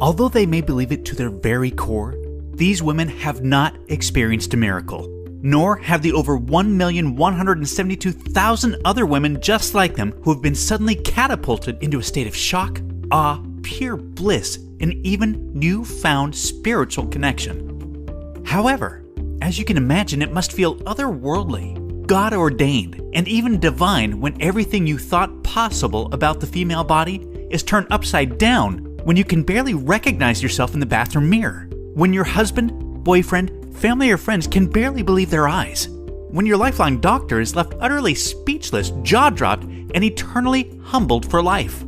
Although they may believe it to their very core, these women have not experienced a miracle, nor have the over 1,172,000 other women just like them who have been suddenly catapulted into a state of shock, awe, pure bliss, and even newfound spiritual connection. However, as you can imagine, it must feel otherworldly, God-ordained, and even divine when everything you thought possible about the female body is turned upside down when you can barely recognize yourself in the bathroom mirror, when your husband, boyfriend, family, or friends can barely believe their eyes, when your lifelong doctor is left utterly speechless, jaw-dropped, and eternally humbled for life.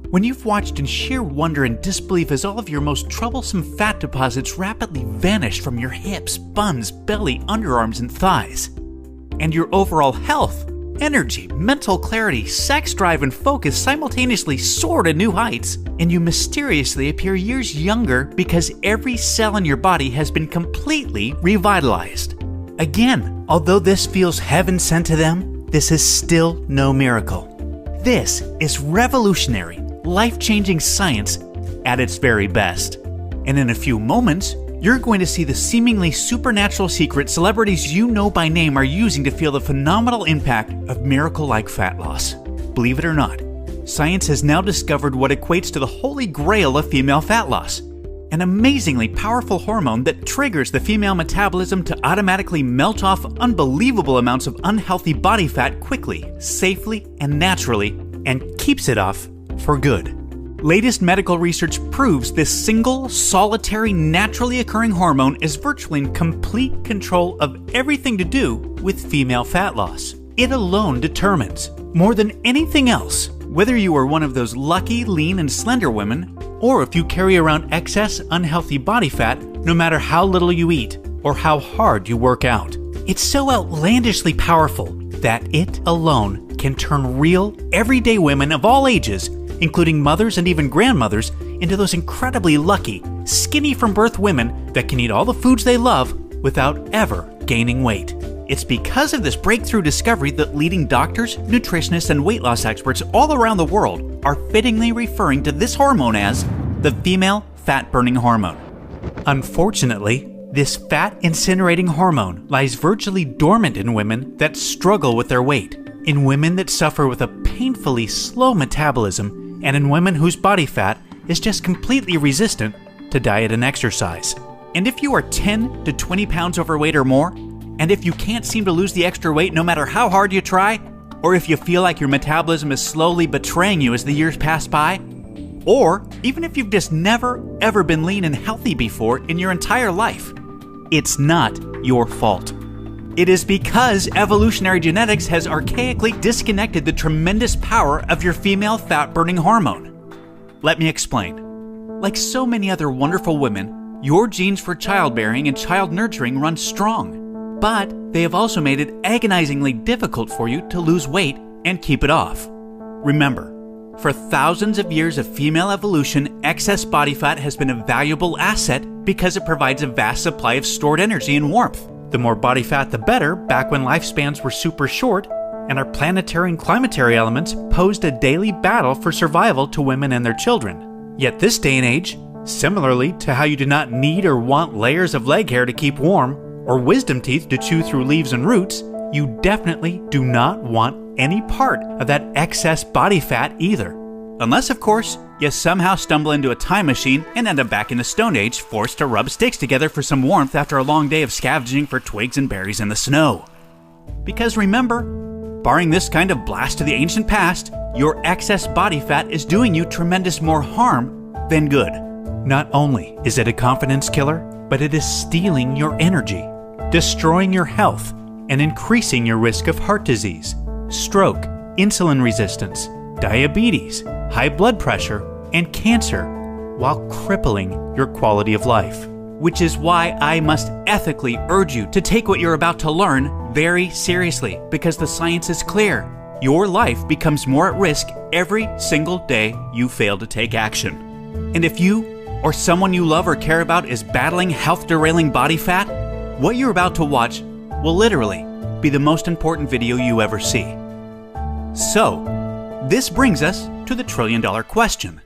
When you've watched in sheer wonder and disbelief as all of your most troublesome fat deposits rapidly vanish from your hips, buns, belly, underarms, and thighs, and your overall health, energy, mental clarity, sex drive, and focus simultaneously soar to new heights, and you mysteriously appear years younger because every cell in your body has been completely revitalized. Again, although this feels heaven sent to them, this is still no miracle. This is revolutionary, life-changing science at its very best. And in a few moments, you're going to see the seemingly supernatural secret celebrities you know by name are using to feel the phenomenal impact of miracle-like fat loss. Believe it or not, science has now discovered what equates to the holy grail of female fat loss, an amazingly powerful hormone that triggers the female metabolism to automatically melt off unbelievable amounts of unhealthy body fat quickly, safely, and naturally, and keeps it off for good. Latest medical research proves this single, solitary, naturally occurring hormone is virtually in complete control of everything to do with female fat loss. It alone determines, more than anything else, whether you are one of those lucky, lean, and slender women, or if you carry around excess, unhealthy body fat no matter how little you eat or how hard you work out. It's so outlandishly powerful that it alone can turn real, everyday women of all ages, including mothers and even grandmothers, into those incredibly lucky, skinny from birth women that can eat all the foods they love without ever gaining weight. It's because of this breakthrough discovery that leading doctors, nutritionists, and weight loss experts all around the world are fittingly referring to this hormone as the female fat-burning hormone. Unfortunately, this fat-incinerating hormone lies virtually dormant in women that struggle with their weight, in women that suffer with a painfully slow metabolism, and in women whose body fat is just completely resistant to diet and exercise. And if you are 10 to 20 pounds overweight or more, and if you can't seem to lose the extra weight no matter how hard you try, or if you feel like your metabolism is slowly betraying you as the years pass by, or even if you've just never ever been lean and healthy before in your entire life, it's not your fault. It is because evolutionary genetics has archaically disconnected the tremendous power of your female fat-burning hormone. Let me explain. Like so many other wonderful women, your genes for childbearing and child nurturing run strong, but they have also made it agonizingly difficult for you to lose weight and keep it off. Remember, for thousands of years of female evolution, excess body fat has been a valuable asset because it provides a vast supply of stored energy and warmth. The more body fat, the better, back when lifespans were super short, and our planetary and climatary elements posed a daily battle for survival to women and their children. Yet this day and age, similarly to how you do not need or want layers of leg hair to keep warm, or wisdom teeth to chew through leaves and roots, you definitely do not want any part of that excess body fat either. Unless, of course, you somehow stumble into a time machine and end up back in the Stone Age, forced to rub sticks together for some warmth after a long day of scavenging for twigs and berries in the snow. Because remember, barring this kind of blast to the ancient past, your excess body fat is doing you tremendous more harm than good. Not only is it a confidence killer, but it is stealing your energy, destroying your health, and increasing your risk of heart disease, stroke, insulin resistance, diabetes, high blood pressure, and cancer, while crippling your quality of life. Which is why I must ethically urge you to take what you're about to learn very seriously, because the science is clear. Your life becomes more at risk every single day you fail to take action. And if you or someone you love or care about is battling health-derailing body fat, what you're about to watch will literally be the most important video you ever see. So, this brings us to the trillion-dollar question.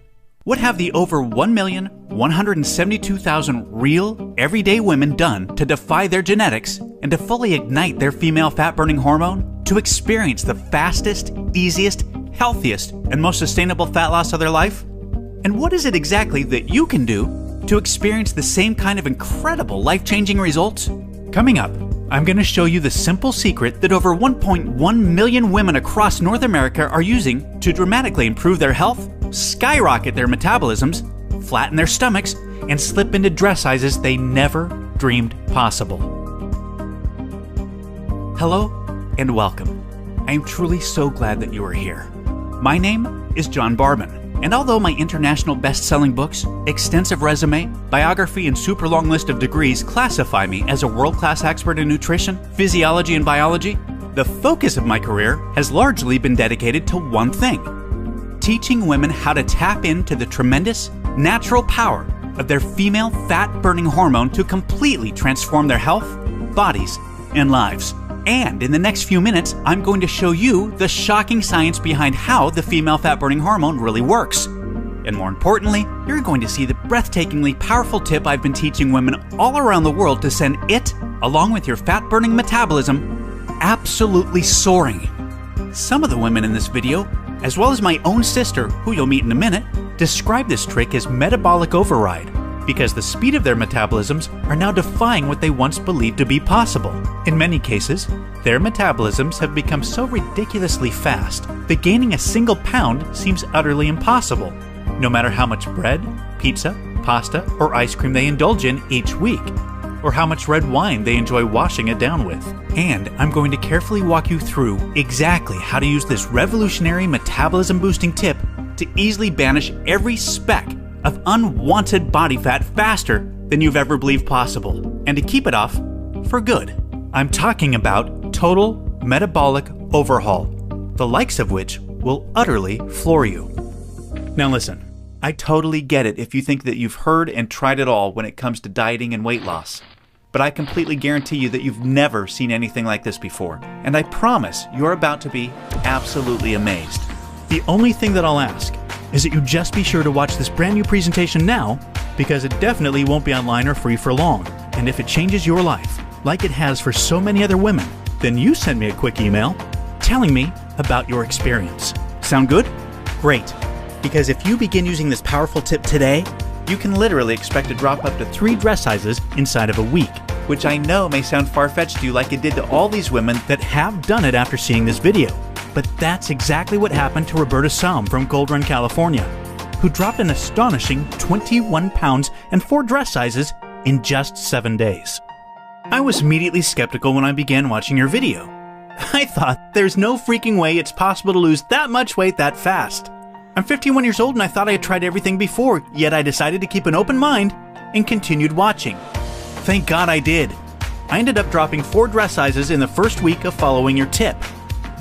What have the over 1,172,000 real, everyday women done to defy their genetics and to fully ignite their female fat-burning hormone to experience the fastest, easiest, healthiest, and most sustainable fat loss of their life? And what is it exactly that you can do to experience the same kind of incredible life-changing results? Coming up, I'm going to show you the simple secret that over 1.1 million women across North America are using to dramatically improve their health, skyrocket their metabolisms, flatten their stomachs, and slip into dress sizes they never dreamed possible. Hello and welcome. I am truly so glad that you are here. My name is John Barban. And although my international best-selling books, extensive resume, biography, and super long list of degrees classify me as a world-class expert in nutrition, physiology, and biology, the focus of my career has largely been dedicated to one thing: teaching women how to tap into the tremendous, natural power of their female fat-burning hormone to completely transform their health, bodies, and lives. And in the next few minutes, I'm going to show you the shocking science behind how the female fat-burning hormone really works. And more importantly, you're going to see the breathtakingly powerful tip I've been teaching women all around the world to send it, along with your fat-burning metabolism, absolutely soaring. Some of the women in this video, as well as my own sister, who you'll meet in a minute, describe this trick as metabolic override, because the speed of their metabolisms are now defying what they once believed to be possible. In many cases, their metabolisms have become so ridiculously fast that gaining a single pound seems utterly impossible, no matter how much bread, pizza, pasta, or ice cream they indulge in each week, or how much red wine they enjoy washing it down with. And I'm going to carefully walk you through exactly how to use this revolutionary metabolism-boosting tip to easily banish every speck of unwanted body fat faster than you've ever believed possible, and to keep it off for good. I'm talking about total metabolic overhaul, the likes of which will utterly floor you. Now listen, I totally get it if you think that you've heard and tried it all when it comes to dieting and weight loss, but I completely guarantee you that you've never seen anything like this before, and I promise you're about to be absolutely amazed. The only thing that I'll ask is that you just be sure to watch this brand new presentation now, because it definitely won't be online or free for long. And if it changes your life, like it has for so many other women, then you send me a quick email telling me about your experience. Sound good? Great. Because if you begin using this powerful tip today, you can literally expect to drop up to 3 dress sizes inside of a week, which I know may sound far-fetched to you like it did to all these women that have done it after seeing this video. But that's exactly what happened to Roberta Salm from Gold Run, California, who dropped an astonishing 21 pounds and 4 dress sizes in just 7 days. I was immediately skeptical when I began watching your video. I thought, there's no freaking way it's possible to lose that much weight that fast. I'm 51 years old and I thought I had tried everything before, yet I decided to keep an open mind and continued watching. Thank God I did. I ended up dropping 4 dress sizes in the first week of following your tip.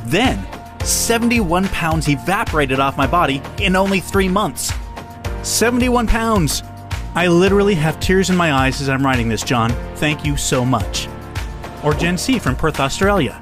Then, 71 pounds evaporated off my body in only 3 months. 71 pounds! I literally have tears in my eyes as I'm writing this, John. Thank you so much. Or Jen C. from Perth, Australia.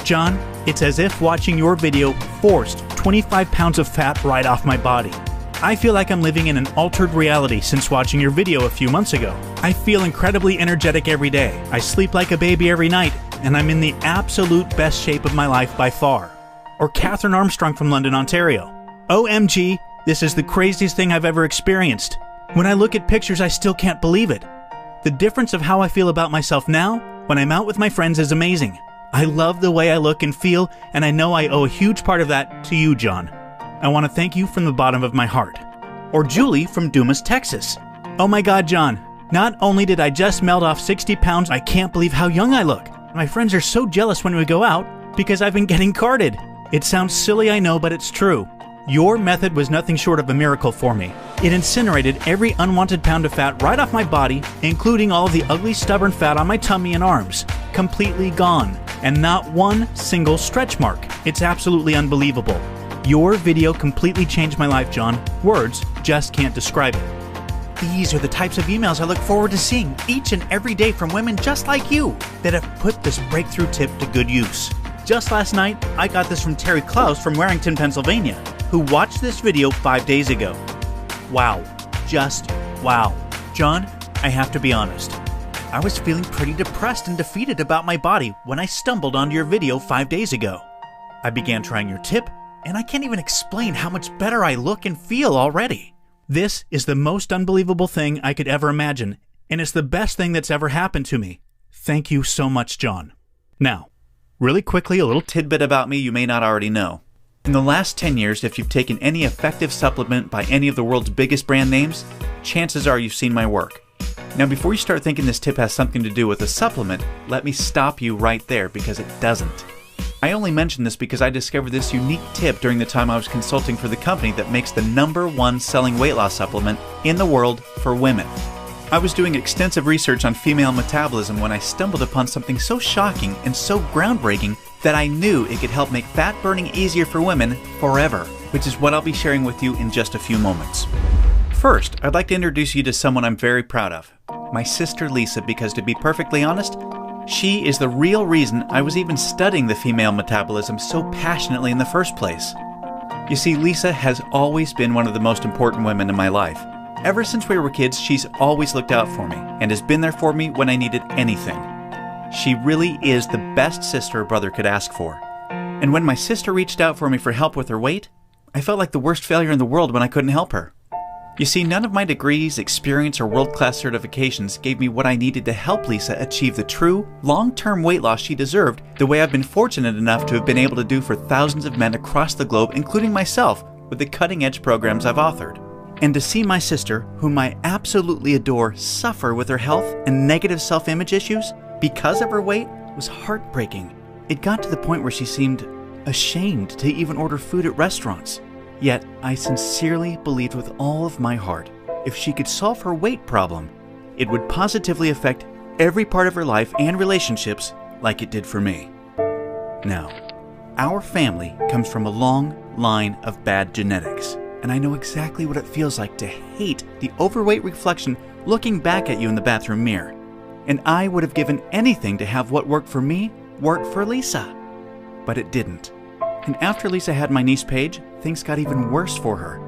John, it's as if watching your video forced 25 pounds of fat right off my body. I feel like I'm living in an altered reality since watching your video a few months ago. I feel incredibly energetic every day. I sleep like a baby every night, and I'm in the absolute best shape of my life by far. Or Catherine Armstrong from London, Ontario. OMG, this is the craziest thing I've ever experienced. When I look at pictures, I still can't believe it. The difference of how I feel about myself now when I'm out with my friends is amazing. I love the way I look and feel, and I know I owe a huge part of that to you, John. I want to thank you from the bottom of my heart. Or Julie from Dumas, Texas. Oh my God, John. Not only did I just melt off 60 pounds, I can't believe how young I look. My friends are so jealous when we go out because I've been getting carded. It sounds silly, I know, but it's true. Your method was nothing short of a miracle for me. It incinerated every unwanted pound of fat right off my body, including all of the ugly, stubborn fat on my tummy and arms. Completely gone. And not one single stretch mark. It's absolutely unbelievable. Your video completely changed my life, John. Words just can't describe it. These are the types of emails I look forward to seeing each and every day from women just like you that have put this breakthrough tip to good use. Just last night, I got this from Terry Klaus from Warrington, Pennsylvania, who watched this video 5 days ago. Wow. Just wow. John, I have to be honest. I was feeling pretty depressed and defeated about my body when I stumbled onto your video 5 days ago. I began trying your tip, and I can't even explain how much better I look and feel already. This is the most unbelievable thing I could ever imagine, and it's the best thing that's ever happened to me. Thank you so much, John. Now, really quickly, a little tidbit about me you may not already know. In the last 10 years, if you've taken any effective supplement by any of the world's biggest brand names, chances are you've seen my work. Now, before you start thinking this tip has something to do with a supplement, let me stop you right there because it doesn't. I only mention this because I discovered this unique tip during the time I was consulting for the company that makes the #1 selling weight loss supplement in the world for women. I was doing extensive research on female metabolism when I stumbled upon something so shocking and so groundbreaking that I knew it could help make fat burning easier for women forever, which is what I'll be sharing with you in just a few moments. First, I'd like to introduce you to someone I'm very proud of, my sister Lisa, because to be perfectly honest, she is the real reason I was even studying the female metabolism so passionately in the first place. You see, Lisa has always been one of the most important women in my life. Ever since we were kids, she's always looked out for me and has been there for me when I needed anything. She really is the best sister a brother could ask for. And when my sister reached out for me for help with her weight, I felt like the worst failure in the world when I couldn't help her. You see, none of my degrees, experience, or world-class certifications gave me what I needed to help Lisa achieve the true, long-term weight loss she deserved, the way I've been fortunate enough to have been able to do for thousands of men across the globe, including myself, with the cutting-edge programs I've authored. And to see my sister, whom I absolutely adore, suffer with her health and negative self-image issues because of her weight was heartbreaking. It got to the point where she seemed ashamed to even order food at restaurants. Yet, I sincerely believed with all of my heart, if she could solve her weight problem, it would positively affect every part of her life and relationships like it did for me. Now, our family comes from a long line of bad genetics, and I know exactly what it feels like to hate the overweight reflection looking back at you in the bathroom mirror. And I would have given anything to have what worked for me work for Lisa. But it didn't. And after Lisa had my niece Paige, things got even worse for her.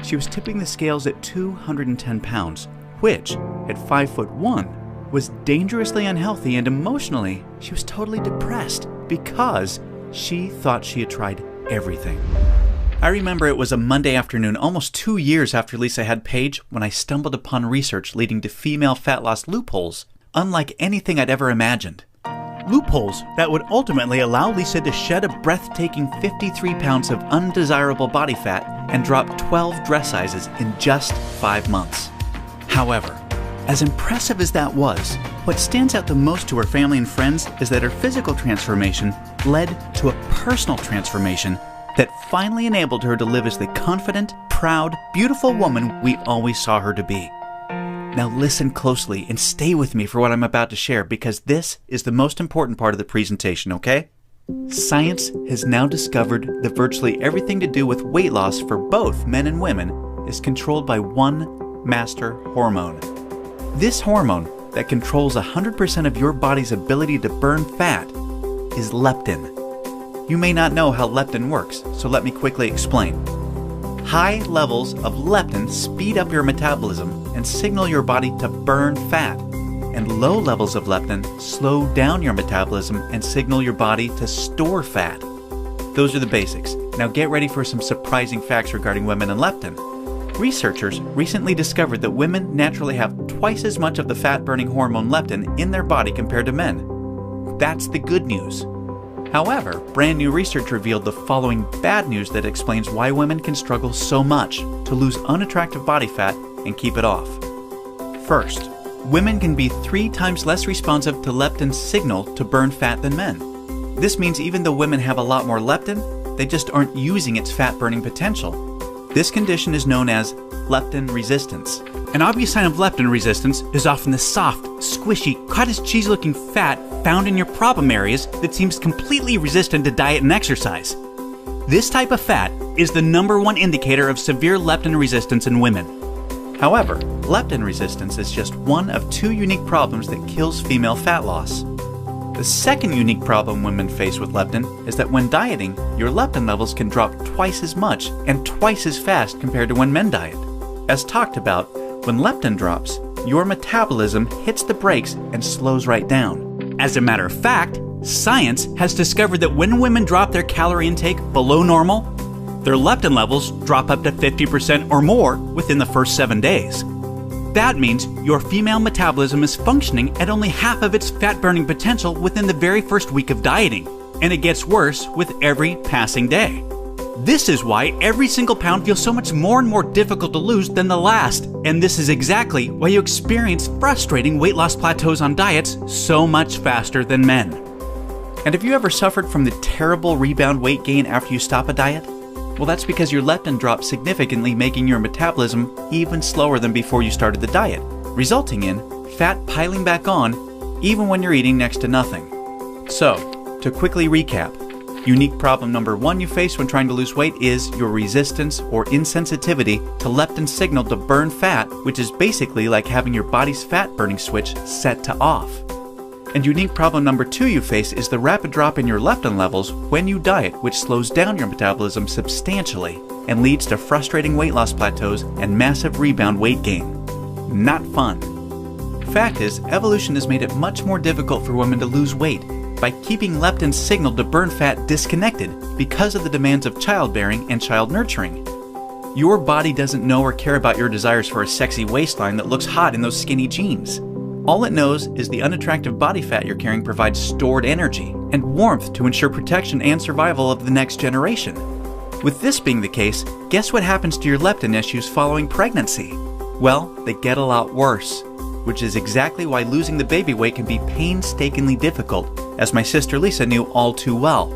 She was tipping the scales at 210 pounds, which, at 5'1", was dangerously unhealthy, and emotionally, she was totally depressed because she thought she had tried everything. I remember it was a Monday afternoon, almost 2 years after Lisa had Paige, when I stumbled upon research leading to female fat loss loopholes, unlike anything I'd ever imagined. Loopholes that would ultimately allow Lisa to shed a breathtaking 53 pounds of undesirable body fat and drop 12 dress sizes in just 5 months. However, as impressive as that was, what stands out the most to her family and friends is that her physical transformation led to a personal transformation that finally enabled her to live as the confident, proud, beautiful woman we always saw her to be. Now listen closely and stay with me for what I'm about to share, because this is the most important part of the presentation, okay? Science has now discovered that virtually everything to do with weight loss for both men and women is controlled by one master hormone. This hormone that controls 100% of your body's ability to burn fat is leptin. You may not know how leptin works, so let me quickly explain. High levels of leptin speed up your metabolism and signal your body to burn fat, and low levels of leptin slow down your metabolism and signal your body to store fat. Those are the basics. Now get ready for some surprising facts regarding women and leptin. Researchers recently discovered that women naturally have twice as much of the fat-burning hormone leptin in their body compared to men. That's the good news. However, brand new research revealed the following bad news that explains why women can struggle so much to lose unattractive body fat and keep it off. First, women can be 3 times less responsive to leptin's signal to burn fat than men. This means even though women have a lot more leptin, they just aren't using its fat-burning potential. This condition is known as leptin resistance. An obvious sign of leptin resistance is often the soft, squishy, cottage cheese-looking fat found in your problem areas that seems completely resistant to diet and exercise. This type of fat is the #1 indicator of severe leptin resistance in women. However, leptin resistance is just one of 2 unique problems that kills female fat loss. The second unique problem women face with leptin is that when dieting, your leptin levels can drop twice as much and twice as fast compared to when men diet. As talked about, when leptin drops, your metabolism hits the brakes and slows right down. As a matter of fact, science has discovered that when women drop their calorie intake below normal, their leptin levels drop up to 50% or more within the first 7 days. That means your female metabolism is functioning at only half of its fat-burning potential within the very first week of dieting, and it gets worse with every passing day. This is why every single pound feels so much more and more difficult to lose than the last, and this is exactly why you experience frustrating weight loss plateaus on diets so much faster than men. And have you ever suffered from the terrible rebound weight gain after you stop a diet? Well, that's because your leptin drops significantly, making your metabolism even slower than before you started the diet, resulting in fat piling back on even when you're eating next to nothing. So, to quickly recap, unique problem number 1 you face when trying to lose weight is your resistance or insensitivity to leptin signal to burn fat, which is basically like having your body's fat burning switch set to off. And unique problem number 2 you face is the rapid drop in your leptin levels when you diet, which slows down your metabolism substantially and leads to frustrating weight loss plateaus and massive rebound weight gain. Not fun. Fact is, evolution has made it much more difficult for women to lose weight by keeping leptin's signal to burn fat disconnected because of the demands of childbearing and child nurturing. Your body doesn't know or care about your desires for a sexy waistline that looks hot in those skinny jeans. All it knows is the unattractive body fat you're carrying provides stored energy and warmth to ensure protection and survival of the next generation. With this being the case, guess what happens to your leptin issues following pregnancy? Well, they get a lot worse, which is exactly why losing the baby weight can be painstakingly difficult, as my sister Lisa knew all too well.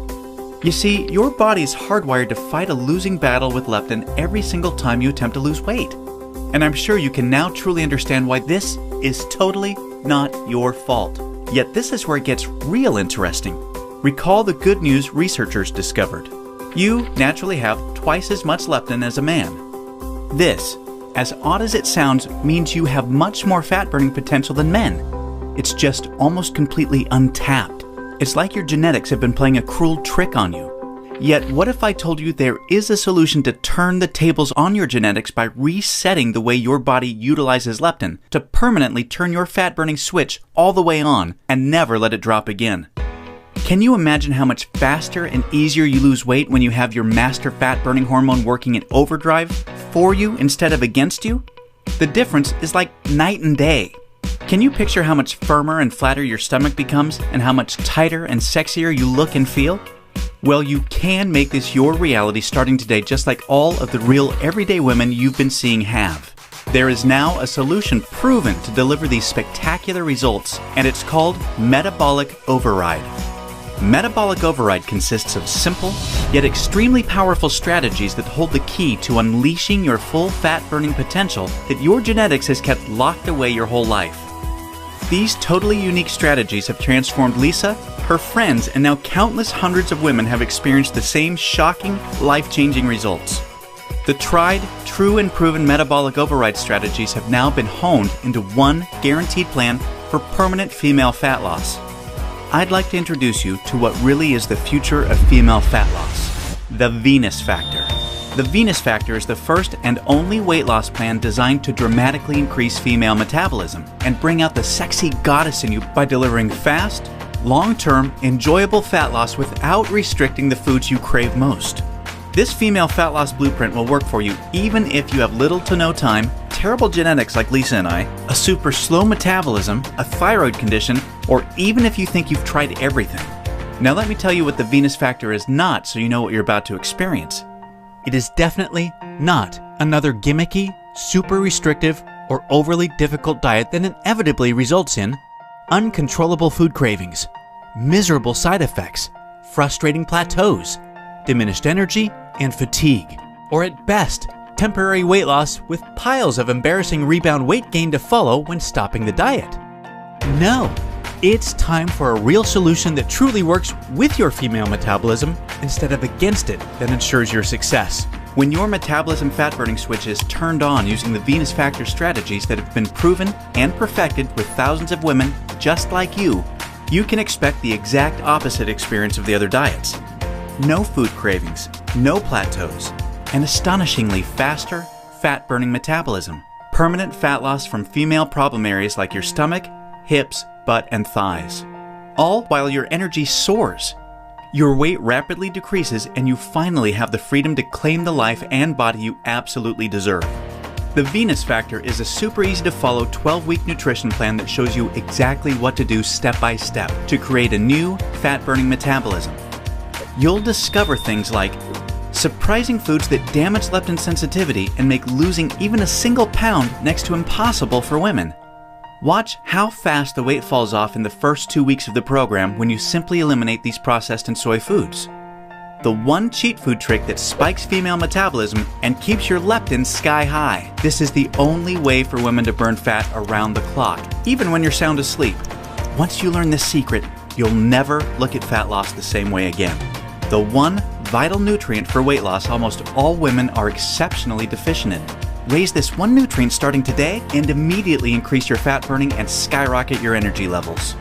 You see, your body is hardwired to fight a losing battle with leptin every single time you attempt to lose weight. And I'm sure you can now truly understand why this is totally not your fault. Yet this is where it gets real interesting. Recall the good news researchers discovered. You naturally have twice as much leptin as a man. This, as odd as it sounds, means you have much more fat-burning potential than men. It's just almost completely untapped. It's like your genetics have been playing a cruel trick on you. Yet, what if I told you there is a solution to turn the tables on your genetics by resetting the way your body utilizes leptin to permanently turn your fat-burning switch all the way on and never let it drop again? Can you imagine how much faster and easier you lose weight when you have your master fat-burning hormone working in overdrive for you instead of against you? The difference is like night and day. Can you picture how much firmer and flatter your stomach becomes and how much tighter and sexier you look and feel? Well, you can make this your reality starting today, just like all of the real everyday women you've been seeing have. There is now a solution proven to deliver these spectacular results, and it's called Metabolic Override. Metabolic Override consists of simple, yet extremely powerful strategies that hold the key to unleashing your full fat-burning potential that your genetics has kept locked away your whole life. These totally unique strategies have transformed Lisa, her friends, and now countless hundreds of women have experienced the same shocking, life-changing results. The tried, true, and proven metabolic override strategies have now been honed into one guaranteed plan for permanent female fat loss. I'd like to introduce you to what really is the future of female fat loss: the Venus Factor. The Venus Factor is the first and only weight loss plan designed to dramatically increase female metabolism and bring out the sexy goddess in you by delivering fast, long-term, enjoyable fat loss without restricting the foods you crave most. This female fat loss blueprint will work for you even if you have little to no time, terrible genetics like Lisa and I, a super slow metabolism, a thyroid condition, or even if you think you've tried everything. Now let me tell you what the Venus Factor is not so you know what you're about to experience. It is definitely not another gimmicky, super restrictive, or overly difficult diet that inevitably results in uncontrollable food cravings, miserable side effects, frustrating plateaus, diminished energy, and fatigue, or at best, temporary weight loss with piles of embarrassing rebound weight gain to follow when stopping the diet. No, it's time for a real solution that truly works with your female metabolism instead of against it that ensures your success. When your metabolism fat-burning switch is turned on using the Venus Factor strategies that have been proven and perfected with thousands of women just like you can expect the exact opposite experience of the other diets. No food cravings, no plateaus, and astonishingly faster, fat-burning metabolism, permanent fat loss from female problem areas like your stomach, hips, butt, and thighs. All while your energy soars. Your weight rapidly decreases and you finally have the freedom to claim the life and body you absolutely deserve. The Venus Factor is a super easy to follow 12-week nutrition plan that shows you exactly what to do step by step to create a new fat-burning metabolism. You'll discover things like surprising foods that damage leptin sensitivity and make losing even a single pound next to impossible for women. Watch how fast the weight falls off in the first 2 weeks of the program when you simply eliminate these processed and soy foods. The one cheat food trick that spikes female metabolism and keeps your leptin sky high. This is the only way for women to burn fat around the clock, even when you're sound asleep. Once you learn this secret, you'll never look at fat loss the same way again. The one vital nutrient for weight loss almost all women are exceptionally deficient in. Raise this one nutrient starting today and immediately increase your fat burning and skyrocket your energy levels.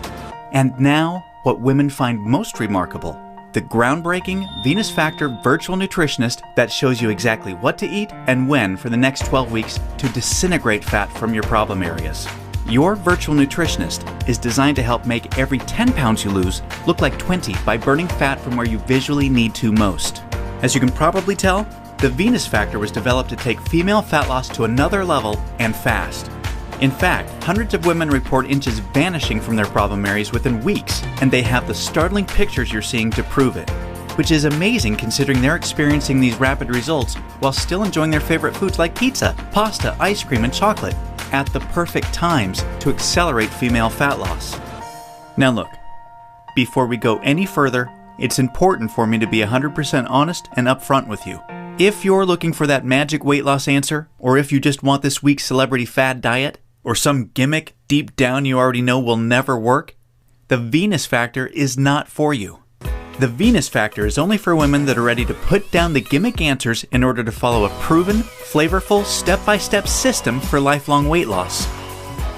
And now, what women find most remarkable. The groundbreaking Venus Factor virtual nutritionist that shows you exactly what to eat and when for the next 12 weeks to disintegrate fat from your problem areas. Your virtual nutritionist is designed to help make every 10 pounds you lose look like 20 by burning fat from where you visually need to most. As you can probably tell, the Venus Factor was developed to take female fat loss to another level and fast. In fact, hundreds of women report inches vanishing from their problem areas within weeks, and they have the startling pictures you're seeing to prove it, which is amazing considering they're experiencing these rapid results while still enjoying their favorite foods like pizza, pasta, ice cream, and chocolate at the perfect times to accelerate female fat loss. Now look, before we go any further, it's important for me to be 100% honest and upfront with you. If you're looking for that magic weight loss answer, or if you just want this week's celebrity fad diet, or some gimmick deep down you already know will never work, the Venus Factor is not for you. The Venus Factor is only for women that are ready to put down the gimmick answers in order to follow a proven, flavorful, step-by-step system for lifelong weight loss.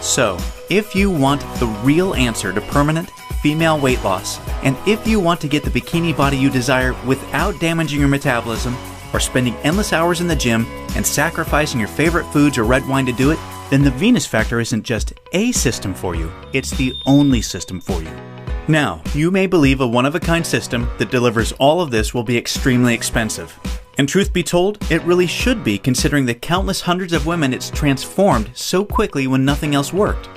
So, if you want the real answer to permanent female weight loss, and if you want to get the bikini body you desire without damaging your metabolism, or spending endless hours in the gym and sacrificing your favorite foods or red wine to do it, then the Venus Factor isn't just a system for you, it's the only system for you. Now, you may believe a one-of-a-kind system that delivers all of this will be extremely expensive. And truth be told, it really should be considering the countless hundreds of women it's transformed so quickly when nothing else worked.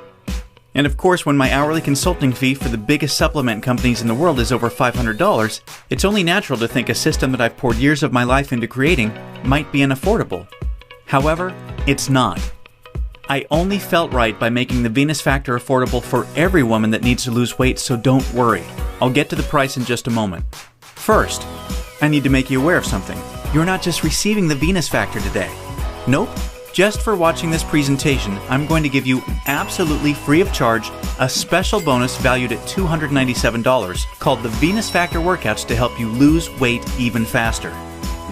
And of course, when my hourly consulting fee for the biggest supplement companies in the world is over $500, it's only natural to think a system that I've poured years of my life into creating might be unaffordable. However, it's not. I only felt right by making the Venus Factor affordable for every woman that needs to lose weight, so don't worry. I'll get to the price in just a moment. First, I need to make you aware of something. You're not just receiving the Venus Factor today. Nope. Just for watching this presentation, I'm going to give you absolutely free of charge a special bonus valued at $297 called the Venus Factor Workouts to help you lose weight even faster.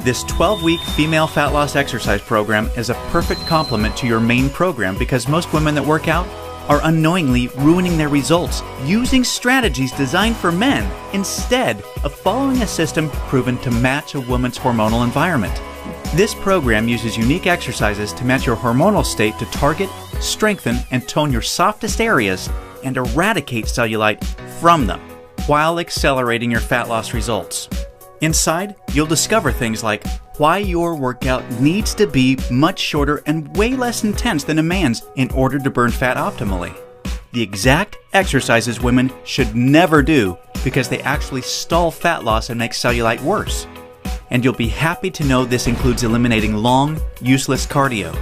This 12-week female fat loss exercise program is a perfect complement to your main program because most women that work out are unknowingly ruining their results using strategies designed for men instead of following a system proven to match a woman's hormonal environment. This program uses unique exercises to match your hormonal state to target, strengthen, and tone your softest areas and eradicate cellulite from them while accelerating your fat loss results. Inside, you'll discover things like why your workout needs to be much shorter and way less intense than a man's in order to burn fat optimally. The exact exercises women should never do because they actually stall fat loss and make cellulite worse. And you'll be happy to know this includes eliminating long, useless cardio.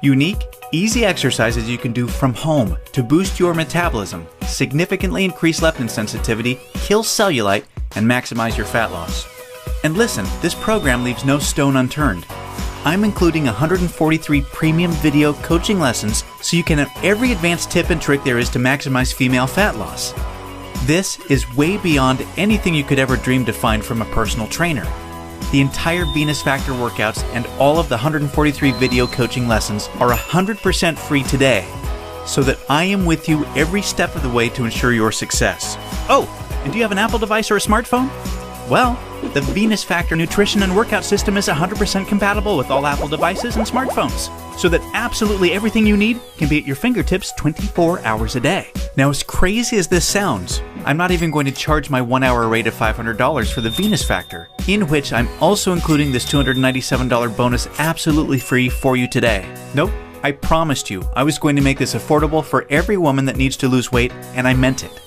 Unique, easy exercises you can do from home to boost your metabolism, significantly increase leptin sensitivity, kill cellulite, and maximize your fat loss. And listen, this program leaves no stone unturned. I'm including 143 premium video coaching lessons so you can have every advanced tip and trick there is to maximize female fat loss. This is way beyond anything you could ever dream to find from a personal trainer. The entire Venus Factor workouts and all of the 143 video coaching lessons are 100% free today, so that I am with you every step of the way to ensure your success. Oh, and do you have an Apple device or a smartphone? Well, The Venus Factor nutrition and workout system is 100% compatible with all Apple devices and smartphones, so that absolutely everything you need can be at your fingertips 24 hours a day. Now, as crazy as this sounds, I'm not even going to charge my 1-hour rate of $500 for the Venus Factor, in which I'm also including this $297 bonus absolutely free for you today. Nope, I promised you I was going to make this affordable for every woman that needs to lose weight, and I meant it.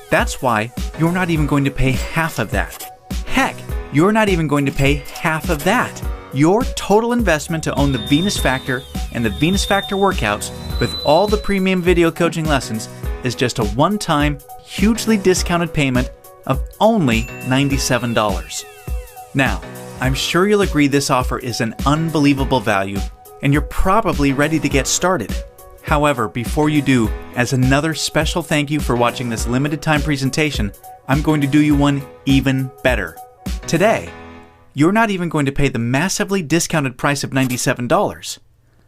That's why you're not even going to pay half of that. Heck, you're not even going to pay half of that. Your total investment to own the Venus Factor and the Venus Factor workouts with all the premium video coaching lessons is just a one-time, hugely discounted payment of only $97. Now, I'm sure you'll agree this offer is an unbelievable value, and you're probably ready to get started. However, before you do, as another special thank you for watching this limited time presentation, I'm going to do you one even better. Today, you're not even going to pay the massively discounted price of $97.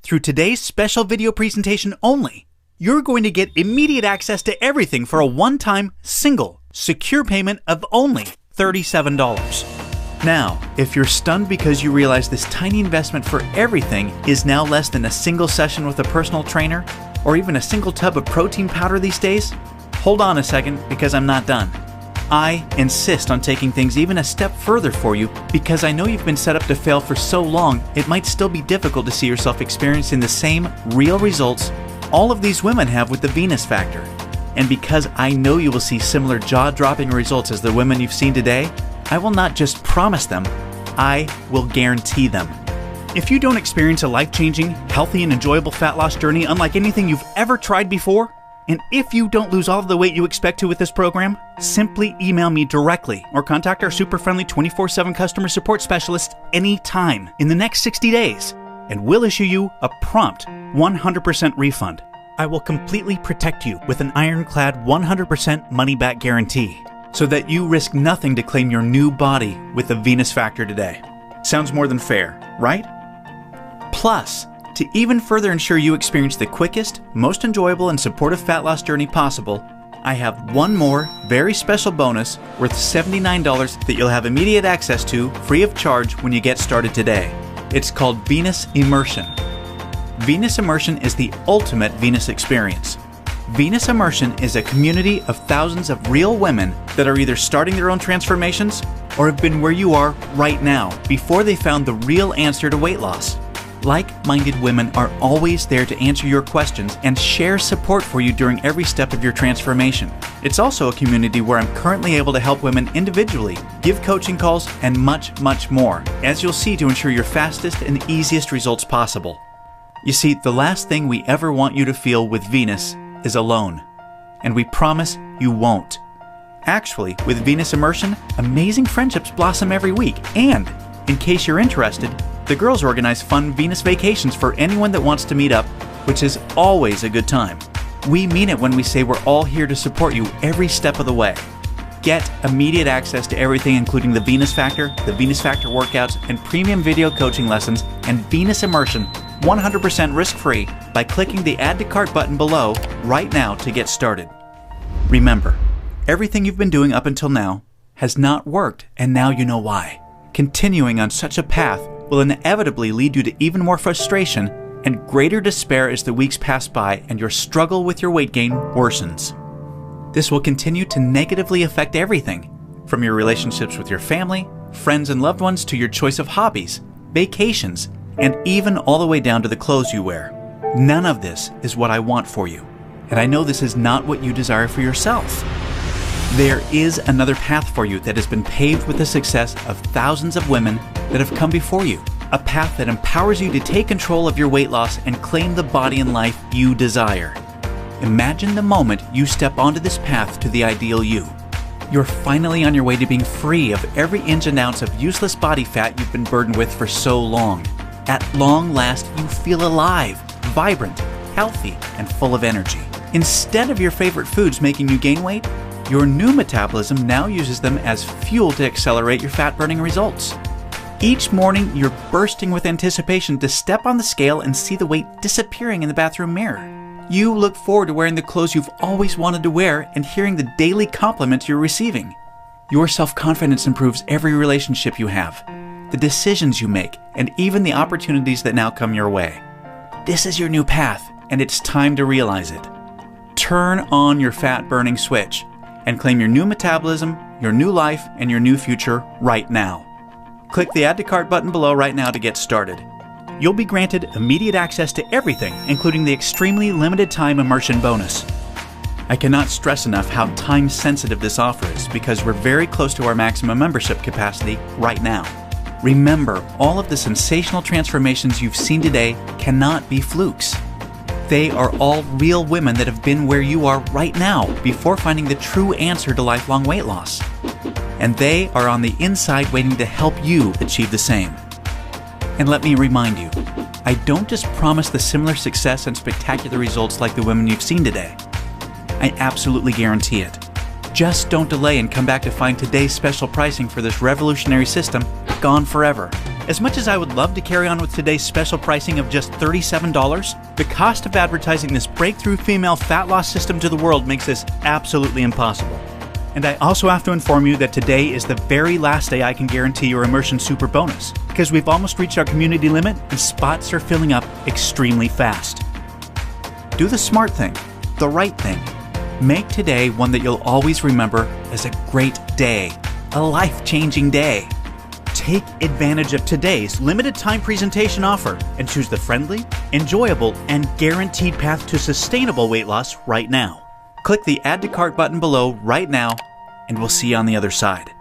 Through today's special video presentation only, you're going to get immediate access to everything for a one-time, single, secure payment of only $37. Now, if you're stunned because you realize this tiny investment for everything is now less than a single session with a personal trainer, or even a single tub of protein powder these days, hold on a second because I'm not done. I insist on taking things even a step further for you because I know you've been set up to fail for so long it might still be difficult to see yourself experiencing the same real results all of these women have with the Venus Factor. And because I know you will see similar jaw-dropping results as the women you've seen today, I will not just promise them, I will guarantee them. If you don't experience a life-changing, healthy, and enjoyable fat loss journey unlike anything you've ever tried before, and if you don't lose all of the weight you expect to with this program, simply email me directly or contact our super friendly 24/7 customer support specialist anytime in the next 60 days, and we'll issue you a prompt 100% refund. I will completely protect you with an ironclad 100% money-back guarantee, so that you risk nothing to claim your new body with the Venus Factor today. Sounds more than fair, right? Plus, to even further ensure you experience the quickest, most enjoyable, and supportive fat loss journey possible, I have one more very special bonus worth $79 that you'll have immediate access to free of charge when you get started today. It's called Venus Immersion. Venus Immersion is the ultimate Venus experience. Venus Immersion is a community of thousands of real women that are either starting their own transformations or have been where you are right now before they found the real answer to weight loss. Like-minded women are always there to answer your questions and share support for you during every step of your transformation. It's also a community where I'm currently able to help women individually, give coaching calls, and much, much more, as you'll see, to ensure your fastest and easiest results possible. You see, the last thing we ever want you to feel with Venus is alone, and we promise you won't. Actually, with Venus Immersion, amazing friendships blossom every week, and in case you're interested, the girls organize fun Venus vacations for anyone that wants to meet up, which is always a good time. We mean it when we say we're all here to support you every step of the way. Get immediate access to everything including the Venus Factor workouts, and premium video coaching lessons, and Venus Immersion 100% risk-free by clicking the Add to Cart button below right now to get started. Remember, everything you've been doing up until now has not worked, and now you know why. Continuing on such a path will inevitably lead you to even more frustration and greater despair as the weeks pass by and your struggle with your weight gain worsens. This will continue to negatively affect everything, from your relationships with your family, friends, and loved ones to your choice of hobbies, vacations, and even all the way down to the clothes you wear. None of this is what I want for you, and I know this is not what you desire for yourself. There is another path for you that has been paved with the success of thousands of women that have come before you. A path that empowers you to take control of your weight loss and claim the body and life you desire. Imagine the moment you step onto this path to the ideal you. You're finally on your way to being free of every inch and ounce of useless body fat you've been burdened with for so long. At long last, you feel alive, vibrant, healthy, and full of energy. Instead of your favorite foods making you gain weight, your new metabolism now uses them as fuel to accelerate your fat-burning results. Each morning, you're bursting with anticipation to step on the scale and see the weight disappearing in the bathroom mirror. You look forward to wearing the clothes you've always wanted to wear and hearing the daily compliments you're receiving. Your self-confidence improves every relationship you have, the decisions you make, and even the opportunities that now come your way. This is your new path, and it's time to realize it. Turn on your fat-burning switch and claim your new metabolism, your new life, and your new future right now. Click the Add to Cart button below right now to get started. You'll be granted immediate access to everything, including the extremely limited time immersion bonus. I cannot stress enough how time-sensitive this offer is because we're very close to our maximum membership capacity right now. Remember, all of the sensational transformations you've seen today cannot be flukes. They are all real women that have been where you are right now before finding the true answer to lifelong weight loss. And they are on the inside waiting to help you achieve the same. And let me remind you, I don't just promise the similar success and spectacular results like the women you've seen today. I absolutely guarantee it. Just don't delay and come back to find today's special pricing for this revolutionary system gone forever. As much as I would love to carry on with today's special pricing of just $37, the cost of advertising this breakthrough female fat loss system to the world makes this absolutely impossible. And I also have to inform you that today is the very last day I can guarantee your Immersion Super Bonus, because we've almost reached our community limit and spots are filling up extremely fast. Do the smart thing, the right thing. Make today one that you'll always remember as a great day, a life-changing day. Take advantage of today's limited time presentation offer and choose the friendly, enjoyable, and guaranteed path to sustainable weight loss right now. Click the Add to Cart button below right now, and we'll see you on the other side.